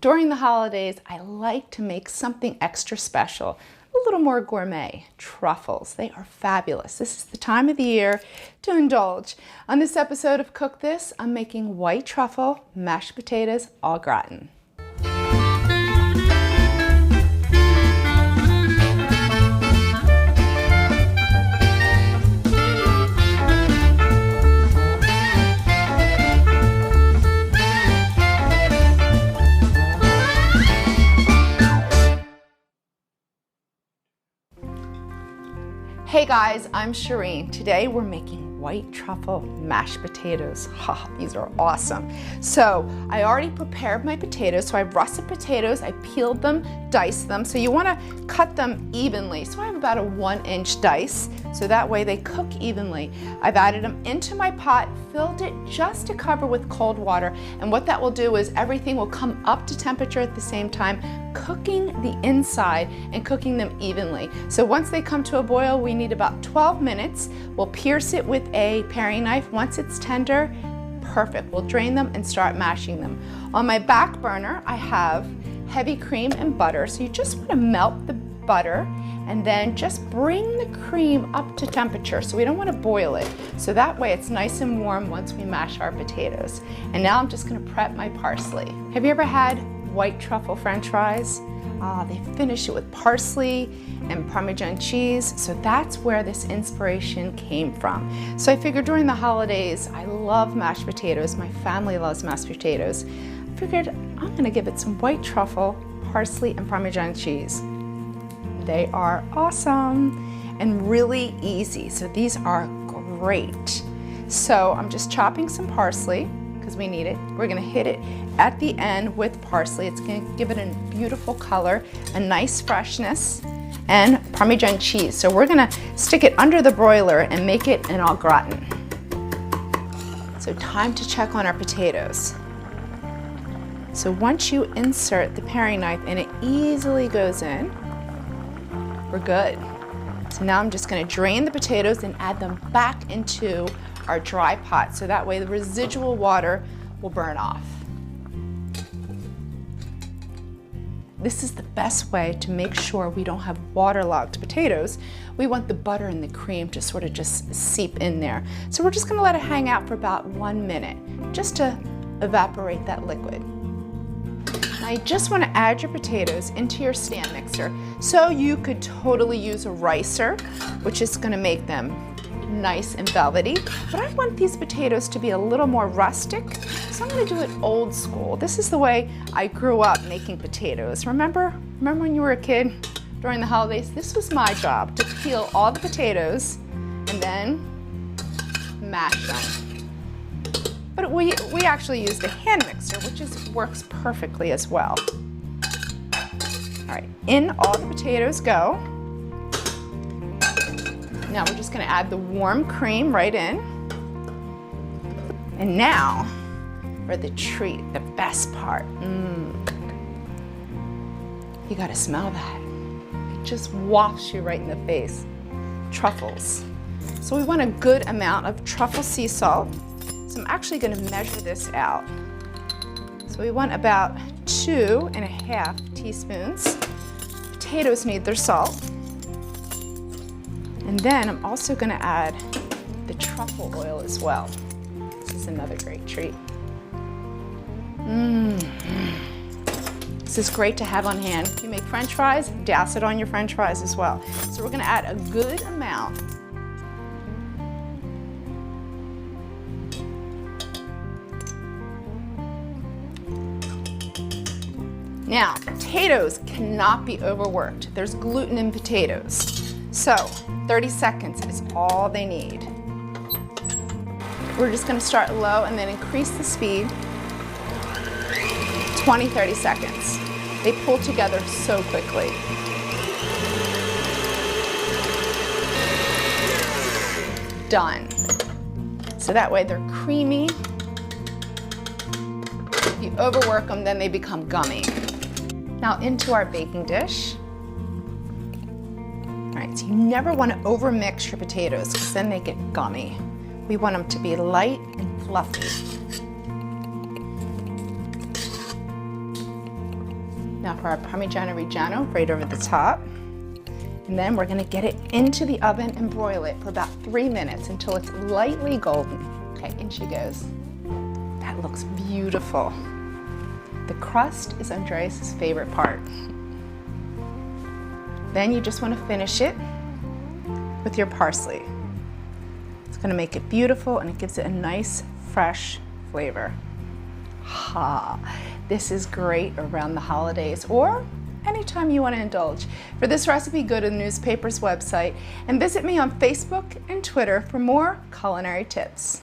during the holidays, I like to make something extra special, a little more gourmet. Truffles, they are fabulous. This is the time of the year to indulge. On this episode of Cook This, I'm making white truffle mashed potatoes au gratin. Hey guys, I'm Shereen. Today we're making white truffle mashed potatoes. Ha, these are awesome. So I already prepared my potatoes. So I have russet potatoes, I peeled them, diced them. So you wanna cut them evenly. So I have about a 1-inch dice, so that way they cook evenly. I've added them into my pot, filled it just to cover with cold water. And what that will do is everything will come up to temperature at the same time, cooking the inside and cooking them evenly. So once they come to a boil, we need about 12 minutes. We'll pierce it with a paring knife. Once it's tender, perfect. We'll drain them and start mashing them. On my back burner, I have heavy cream and butter. So you just want to melt the butter and then just bring the cream up to temperature. So we don't want to boil it. So that way it's nice and warm once we mash our potatoes. And now I'm just going to prep my parsley. Have you ever had white truffle French fries? They finish it with parsley and Parmesan cheese, so that's where this inspiration came from. So I figured during the holidays, I love mashed potatoes, my family loves mashed potatoes. I figured I'm gonna give it some white truffle, parsley, and Parmesan cheese. They are awesome and really easy, so these are great. So I'm just chopping some parsley, because we need it. We're gonna hit it at the end with parsley. It's gonna give it a beautiful color, a nice freshness, and Parmesan cheese. So we're gonna stick it under the broiler and make it an au gratin. So time to check on our potatoes. So once you insert the paring knife and it easily goes in, we're good. So now I'm just gonna drain the potatoes and add them back into our dry pot, so that way the residual water will burn off. This is the best way to make sure we don't have waterlogged potatoes. We want the butter and the cream to sort of just seep in there. So we're just gonna let it hang out for about 1 minute, just to evaporate that liquid. Now you just wanna add your potatoes into your stand mixer. So you could totally use a ricer, which is gonna make them nice and velvety, but I want these potatoes to be a little more rustic, so I'm going to do it old school. This is the way I grew up making potatoes. Remember when you were a kid during the holidays? This was my job, to peel all the potatoes and then mash them. But we actually used a hand mixer, which works perfectly as well. All right, in all the potatoes go. Now we're just gonna add the warm cream right in. And now for the treat, the best part. You gotta smell that. It just wafts you right in the face. Truffles. So we want a good amount of truffle sea salt. So I'm actually gonna measure this out. So we want about 2.5 teaspoons. Potatoes need their salt. And then I'm also gonna add the truffle oil as well. This is another great treat. This is great to have on hand. If you make French fries, douse it on your French fries as well. So we're gonna add a good amount. Now, potatoes cannot be overworked. There's gluten in potatoes. So 30 seconds is all they need. We're just gonna start low and then increase the speed. 20, 30 seconds. They pull together so quickly. Done. So that way they're creamy. If you overwork them, then they become gummy. Now into our baking dish. All right, so you never want to overmix your potatoes because then they get gummy. We want them to be light and fluffy. Now for our Parmigiano Reggiano, right over the top. And then we're gonna get it into the oven and broil it for about 3 minutes until it's lightly golden. Okay, in she goes. That looks beautiful. The crust is Andreas' favorite part. Then you just want to finish it with your parsley. It's going to make it beautiful and it gives it a nice, fresh flavor. Ha! This is great around the holidays or anytime you want to indulge. For this recipe, go to the newspaper's website and visit me on Facebook and Twitter for more culinary tips.